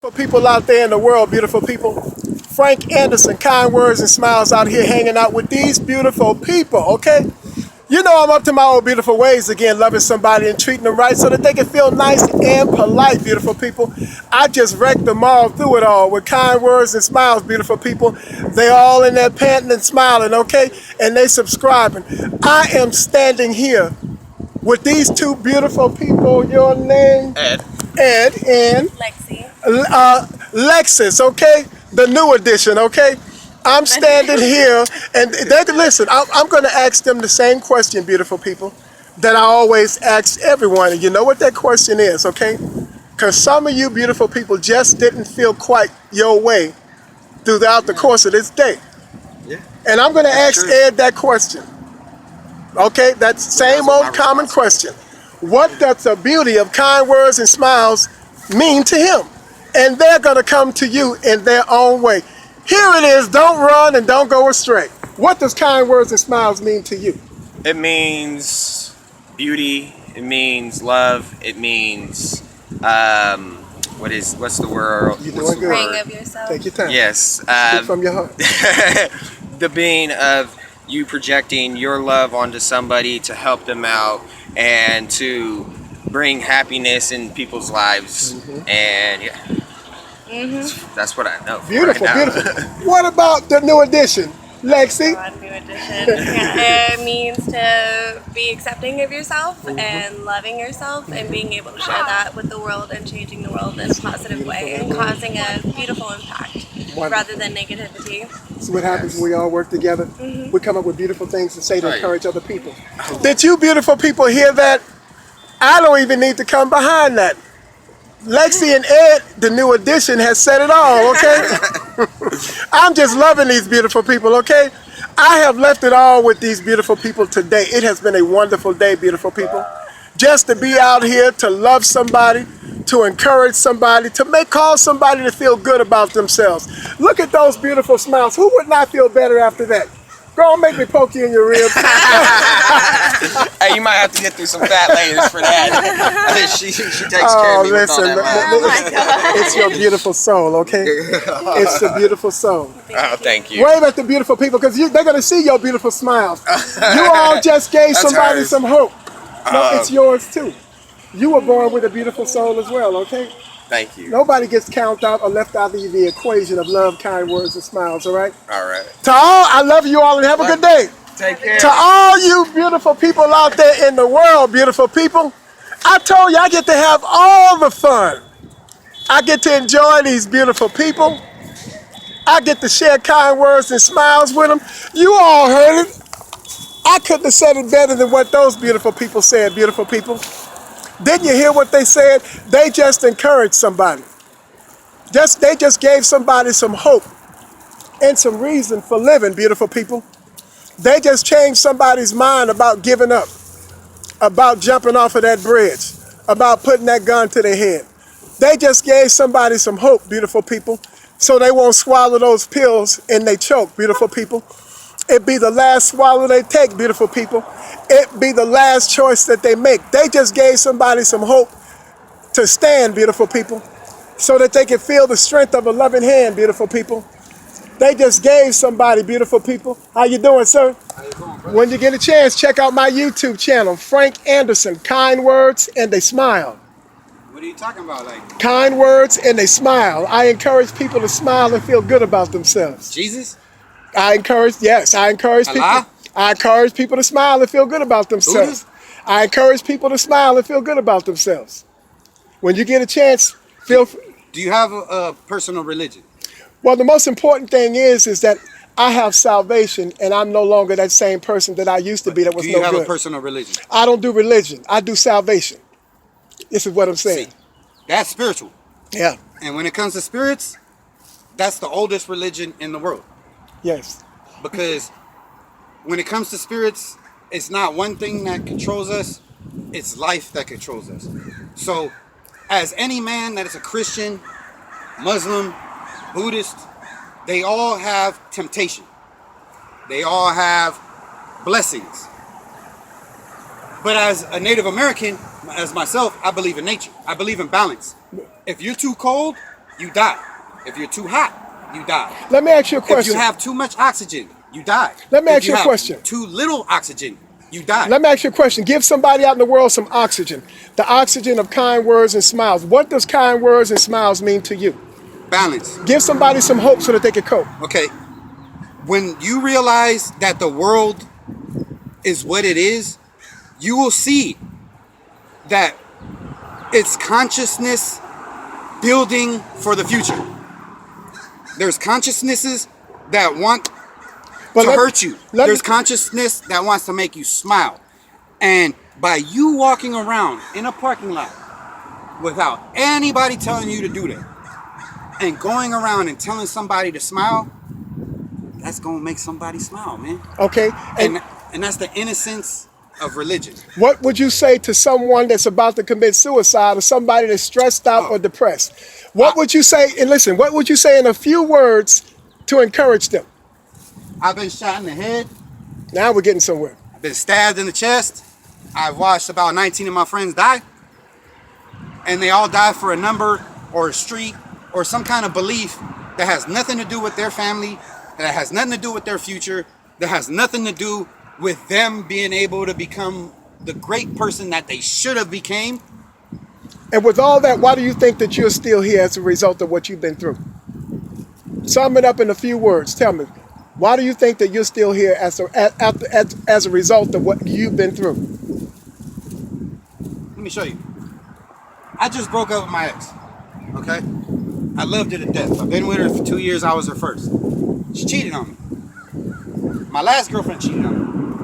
For people out there in the world, beautiful people, Frank Anderson, kind words and smiles out here hanging out with these beautiful people, okay? You know I'm up to my old beautiful ways again, loving somebody and treating them right so that they can feel nice and polite, beautiful people. I just wrecked them all through it all with kind words and smiles, beautiful people. They all in there panting and smiling, okay? And they subscribing. I am standing here with these two beautiful people. Your name? Ed. Ed and Lexi. Lexus, okay? The new edition, okay? I'm standing here, and listen, I'm going to ask them the same question, beautiful people, that I always ask everyone. And you know what that question is, okay? Because some of you beautiful people just didn't feel quite your way throughout the course of this day. Yeah. And I'm going to ask true. Ed that question. Okay, that same old common question. What does the beauty of kind words and smiles mean to him? And they're going to come to you in their own way. Here it is. Don't run and don't go astray. What does kind words and smiles mean to you? It means beauty. It means love. It means what's the word? You're What's doing the good. Praying word? of yourself. Take your time. Yes. Speak from your heart. The being of you projecting your love onto somebody to help them out and to bring happiness in people's lives. And yeah. That's what I know. Beautiful, right now. beautiful. What about the new edition, Lexi? New edition. Yeah, it means to be accepting of yourself and loving yourself and being able to share that with the world and changing the world in a positive way and causing a beautiful impact rather than negativity. See what happens when we all work together? We come up with beautiful things to say to Right. encourage other people. Did you beautiful people hear that? I don't even need to come behind that. Lexi and Ed, the new edition, has said it all, okay? I'm just loving these beautiful people, okay? I have left it all with these beautiful people today. It has been a wonderful day, beautiful people. Just to be out here, to love somebody, to encourage somebody, to cause somebody to feel good about themselves. Look at those beautiful smiles. Who would not feel better after that? Go on, make me poke you in your ribs. Hey, you might have to get through some fat ladies for that. she takes care of me with all that. It's your beautiful soul, okay? It's the beautiful soul. Oh, thank you. Wave at the beautiful people because they're going to see your beautiful smiles. You all just gave That's somebody hers. some hope. No, it's yours too. You were born with a beautiful soul as well, okay? Thank you. Nobody gets counted out or left out of the equation of love, kind words, and smiles, all right? All right. To all, I love you all and have a good day. Take care. To all you beautiful people out there in the world, beautiful people, I told you I get to have all the fun. I get to enjoy these beautiful people. I get to share kind words and smiles with them. You all heard it. I couldn't have said it better than what those beautiful people said, beautiful people. Didn't you hear what they said? They just encouraged somebody. They just gave somebody some hope and some reason for living, beautiful people. They just changed somebody's mind about giving up, about jumping off of that bridge, about putting that gun to their head. They just gave somebody some hope, beautiful people, so they won't swallow those pills and they choke, beautiful people. It be the last swallow they take, beautiful people. It be the last choice that they make. They just gave somebody some hope to stand, beautiful people, so that they can feel the strength of a loving hand, beautiful people. They just gave somebody, beautiful people. How you doing, sir? How you doing, bro? When you get a chance, check out my YouTube channel, Frank Anderson, Kind Words and a Smile. What are you talking about? Like Kind words and a smile. I encourage people to smile and feel good about themselves. Jesus? I encourage people. Allah? I encourage people to smile and feel good about themselves. I encourage people to smile and feel good about themselves. When you get a chance, feel free. Do you have a personal religion? Well, the most important thing is that I have salvation and I'm no longer that same person that I used to be that was Do you no have good. a personal religion? I don't do religion. I do salvation. This is what I'm saying. See, that's spiritual. Yeah. And when it comes to spirits, that's the oldest religion in the world. Yes. Because when it comes to spirits, it's not one thing that controls us, it's life that controls us. So, as any man that is a Christian, Muslim, Buddhist, they all have temptation. They all have blessings. But as a Native American, as myself, I believe in nature. I believe in balance. If you're too cold, you die. If you're too hot, you die. Let me ask you a If question. you have too much oxygen, you die. Let me If ask you a have question. Too little oxygen, you die. Let me ask you a question. Give somebody out in the world some oxygen. The oxygen of kind words and smiles. What does kind words and smiles mean to you? Balance. Give somebody some hope so that they can cope. Okay. When you realize that the world is what it is, you will see that it's consciousness building for the future. There's consciousnesses that want to hurt you. There's consciousness that wants to make you smile. And by you walking around in a parking lot without anybody telling you to do that, and going around and telling somebody to smile, that's gonna make somebody smile, man. Okay. And that's the innocence of religion. What would you say to someone that's about to commit suicide or somebody that's stressed out or depressed? What would you say? And listen, what would you say in a few words to encourage them? I've been shot in the head. Now we're getting somewhere. I've been stabbed in the chest. I've watched about 19 of my friends die. And they all died for a number or a street or some kind of belief that has nothing to do with their family, that has nothing to do with their future, that has nothing to do with them being able to become the great person that they should have became. And with all that, why do you think that you're still here as a result of what you've been through? Sum it up in a few words. Tell me, why do you think that you're still here as a result of what you've been through? Let me show you. I just broke up with my ex, okay? I loved her to death. I've been with her for 2 years. I was her first. She cheated on me. My last girlfriend cheated on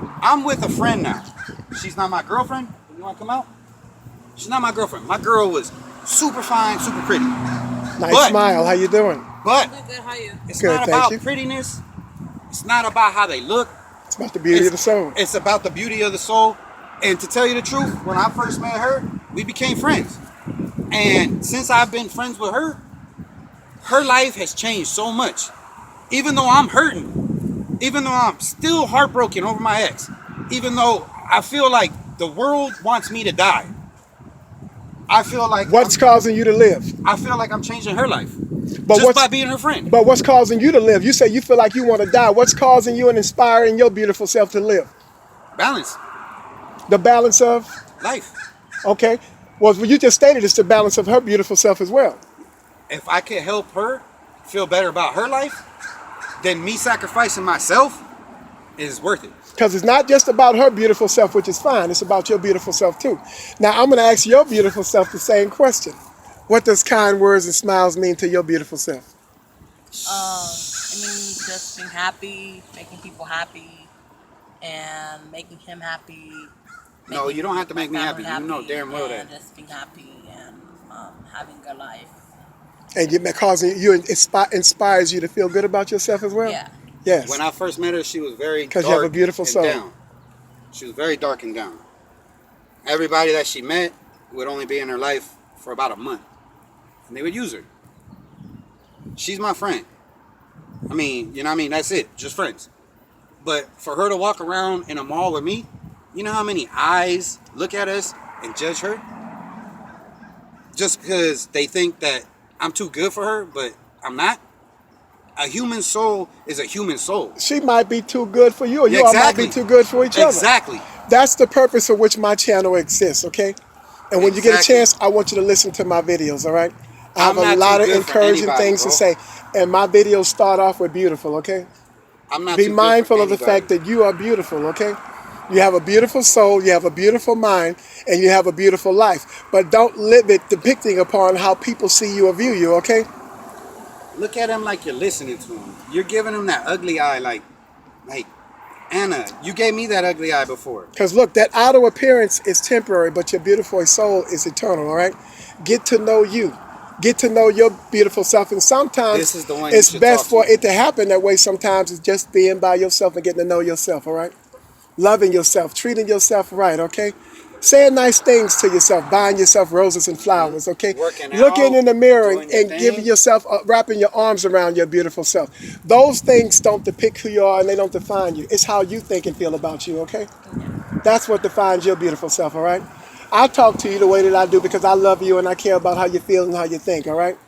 me. I'm with a friend now. She's not my girlfriend. You want to come out? She's not my girlfriend. My girl was super fine, super pretty. Nice smile. How you doing? But Good, how are you? it's Good, not thank about you. prettiness. It's not about how they look. It's about the beauty of the soul. It's about the beauty of the soul. And to tell you the truth, when I first met her, we became friends. And since I've been friends with her, her life has changed so much. Even though I'm hurting, even though I'm still heartbroken over my ex, even though I feel like the world wants me to die, I feel like What's causing you to live? I feel like I'm changing her life But just by being her friend. But what's causing you to live? You say you feel like you want to die. What's causing you and inspiring your beautiful self to live? Balance, The balance of, life. okay. Well, you just stated it's the balance of her beautiful self as well. If I could help her feel better about her life, then me sacrificing myself is worth it. Because it's not just about her beautiful self, which is fine. It's about your beautiful self too. Now, I'm going to ask your beautiful self the same question. What does kind words and smiles mean to your beautiful self? I mean, just being happy, making people happy, and making him happy. No, you don't have to make me my happy. family You know damn well and that. just being happy and having a life. And inspires you to feel good about yourself as well? Yeah. Yes. When I first met her, she was very dark 'Cause you have a beautiful and soul. down. She was very dark and down. Everybody that she met would only be in her life for about a month. And they would use her. She's my friend. I mean, you know what I mean? That's it. Just friends. But for her to walk around in a mall with me, you know how many eyes look at us and judge her? Just because they think that I'm too good for her, but I'm not. A human soul is a human soul. She might be too good for you, or you Yeah, all might exactly. be too good for each other. Exactly. That's the purpose for which my channel exists, okay? And when you get a Exactly. chance, I want you to listen to my videos, all right? I have I'm a not lot too of good for encouraging anybody, things to bro. say. And my videos start off with beautiful, okay? I'm not Be too good mindful for of the anybody. fact that you are beautiful, okay? You have a beautiful soul, you have a beautiful mind, and you have a beautiful life. But don't live it depicting upon how people see you or view you, okay? Look at him like you're listening to him. You're giving him that ugly eye like Anna, you gave me that ugly eye before. Because look, that outer appearance is temporary, but your beautiful soul is eternal, all right? Get to know you. Get to know your beautiful self. And sometimes This is the one you it's should best talk for to. it to happen that way. Sometimes it's just being by yourself and getting to know yourself, all right? Loving yourself, treating yourself right, okay? Saying nice things to yourself, buying yourself roses and flowers, okay? Working Looking out, in the mirror doing your and thing. giving yourself, wrapping your arms around your beautiful self. Those things don't depict who you are and they don't define you. It's how you think and feel about you, okay? That's what defines your beautiful self, all right? I talk to you the way that I do because I love you and I care about how you feel and how you think, all right?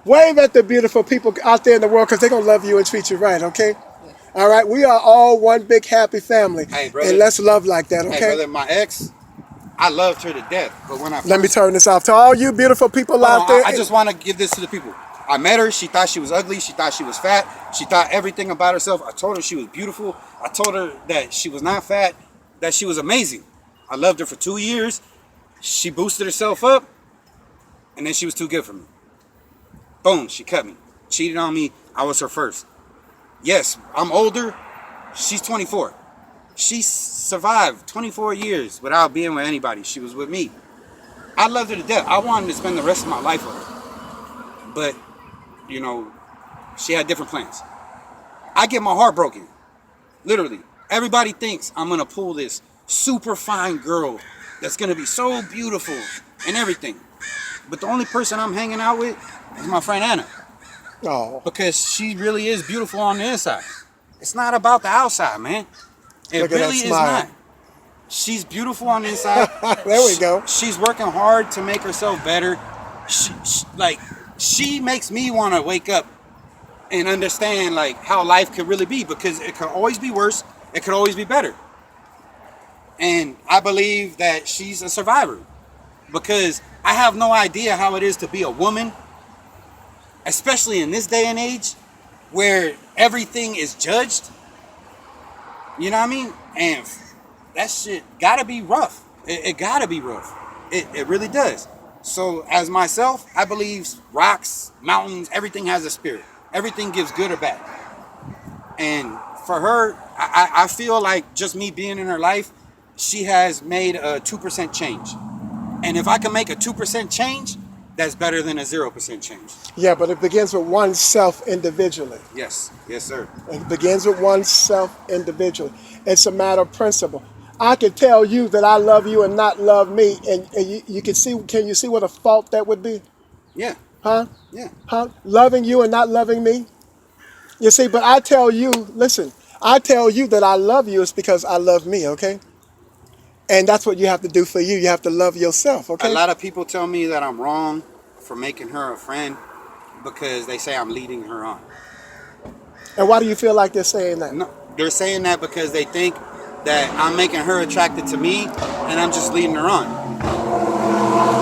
Wave at the beautiful people out there in the world because they're going to love you and treat you right, okay? All right, we are all one big happy family. Hey, brother. And let's love like that, okay? Hey, brother, my ex, I loved her to death. But when I Let me turn this off. To all you beautiful people out there. I just want to give this to the people. I met her. She thought she was ugly. She thought she was fat. She thought everything about herself. I told her she was beautiful. I told her that she was not fat, that she was amazing. I loved her for 2 years. She boosted herself up, and then she was too good for me. Boom, she cut me. Cheated on me. I was her first. Yes, I'm older. She's 24. She survived 24 years without being with anybody. She was with me. I loved her to death. I wanted to spend the rest of my life with her. But, you know, she had different plans. I get my heart broken. Literally. Everybody thinks I'm going to pull this super fine girl that's going to be so beautiful and everything. But the only person I'm hanging out with is my friend Anna. Oh. Because she really is beautiful on the inside. It's not about the outside, man. It Look at really that is smile. not. She's beautiful on the inside. There we go. She's working hard to make herself better. She makes me want to wake up and understand like how life could really be, because it could always be worse. It could always be better. And I believe that she's a survivor, because I have no idea how it is to be a woman, especially in this day and age where everything is judged. You know what I mean? And that shit gotta be rough. It gotta be rough. It really does. So as myself, I believe rocks, mountains, everything has a spirit. Everything gives good or bad. And for her, I feel like just me being in her life, she has made a 2% change. And if I can make a 2% change, that's better than a 0% change. Yeah, but it begins with oneself individually. Yes. Yes, sir. It begins with oneself individually. It's a matter of principle. I can tell you that I love you and not love me, and you can see. Can you see what a fault that would be? Yeah. Huh? Yeah. Huh? Loving you and not loving me. You see, but I tell you, listen. I tell you that I love you is because I love me. Okay. And that's what you have to do for you. You have to love yourself. Okay. A lot of people tell me that I'm wrong for making her a friend because they say I'm leading her on. And why do you feel like they're saying that? No, they're saying that because they think that I'm making her attracted to me and I'm just leading her on.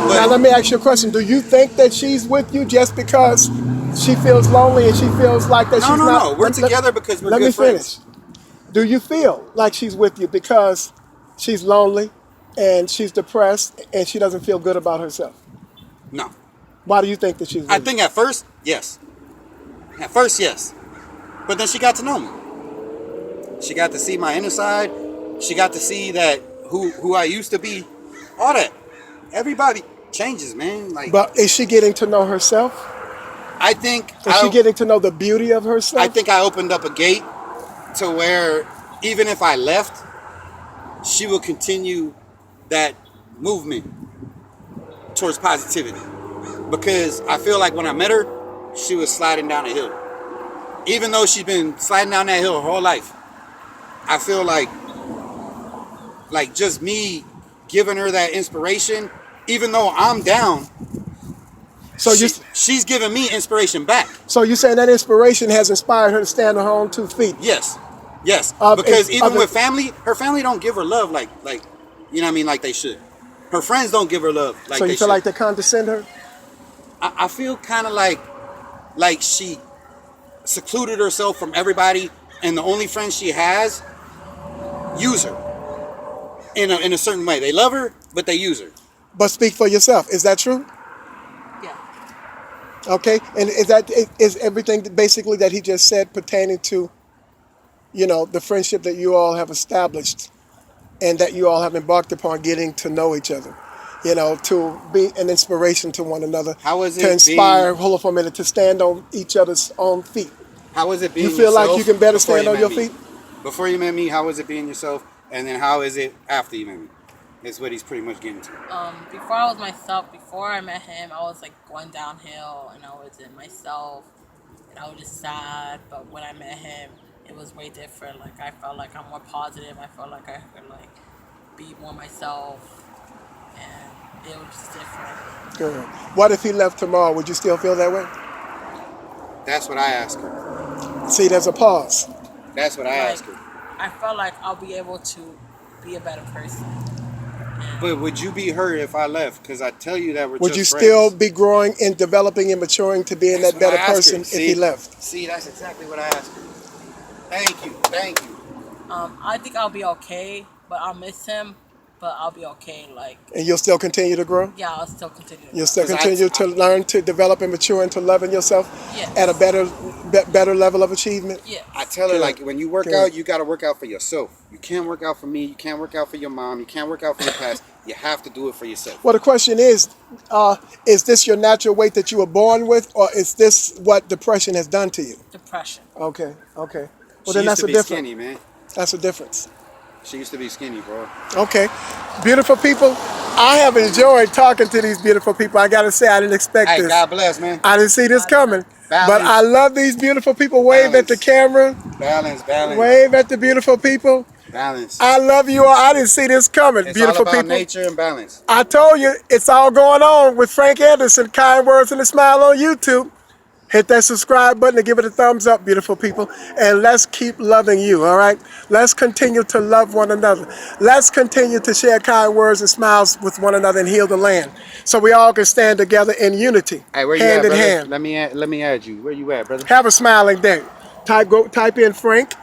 But Now let me ask you a question. Do you think that she's with you just because she feels lonely and she feels like that she's not? No. We're together because we're let good me friends. finish. Do you feel like she's with you because she's lonely and she's depressed and she doesn't feel good about herself? No. Why do you think that she's with I think at first, yes. At first, yes. But then she got to know me. She got to see my inner side. She got to see that who I used to be. All that. Everybody changes, man. Like, But is she getting to know herself? I think Is she getting to know the beauty of herself? I think I opened up a gate to where even if I left, she will continue that movement towards positivity. Because I feel like when I met her, she was sliding down a hill. Even though she's been sliding down that hill her whole life, I feel like just me giving her that inspiration, even though I'm down, so she's giving me inspiration back. So you're saying that inspiration has inspired her to stand on her own 2 feet? Yes. Because even with family, her family don't give her love like you know what I mean, like they should. Her friends don't give her love like they should. So you feel like they condescend her? I feel kind of like she secluded herself from everybody, and the only friends she has use her in a certain way. They love her, but they use her. But speak for yourself. Is that true? Yeah. Okay. And is everything basically that he just said pertaining to, you know, the friendship that you all have established and that you all have embarked upon getting to know each other? You know, to be an inspiration to one another. How is it to inspire, hold on for a minute, to stand on each other's own feet? How is it being You feel like yourself you can better before stand you on met your me? feet? Before you met me, how was it being yourself? And then how is it after you met me? Is what he's pretty much getting to. Before I was myself, before I met him, I was like going downhill and I wasn't myself and I was just sad. But when I met him, it was way different. Like I felt like I'm more positive. I felt like I could like be more myself, and it was just different. Good. What if he left tomorrow? Would you still feel that way? That's what I ask her. See, there's a pause. That's what I ask her. I felt like I'll be able to be a better person. But would you be hurt if I left? Because I tell you that we're Would just you friends. still be growing and developing and maturing to being That's that what better I asked person her. if See? he left? See, that's exactly what I asked her. Thank you. Thank you. I think I'll be okay, but I'll miss him. But I'll be okay. Like, And you'll still continue to grow? yeah, I'll still continue. You'll still 'Cause continue to learn, to develop and mature into loving yourself Yes. at a better level of achievement? Yeah. I tell her, Good. like, when you work Good. out, you got to work out for yourself. You can't work out for me. You can't work out for your mom. You can't work out for your past. You have to do it for yourself. Well, the question is this your natural weight that you were born with, or is this what depression has done to you? Depression. Okay, okay. Well, She then used that's to a be difference. skinny, man. That's a difference. She used to be skinny, bro. Okay. Beautiful people, I have enjoyed talking to these beautiful people. I got to say, I didn't expect Hey, this. God bless, man. I didn't see this coming. Balance. But I love these beautiful people. Wave at the Balance. camera. Balance, balance, Wave at the beautiful people. balance. I love you all. I didn't see this coming. It's Beautiful all about people. nature and balance. I told you, it's all going on with Frank Anderson, Kind Words and a Smile on YouTube. Hit that subscribe button and give it a thumbs up, beautiful people. And let's keep loving you, all right? Let's continue to love one another. Let's continue to share kind words and smiles with one another and heal the land so we all can stand together in unity, Hey, where you hand at, in brother? hand. Let me add you. Where you at, brother? Have a smiling day. Type in Frank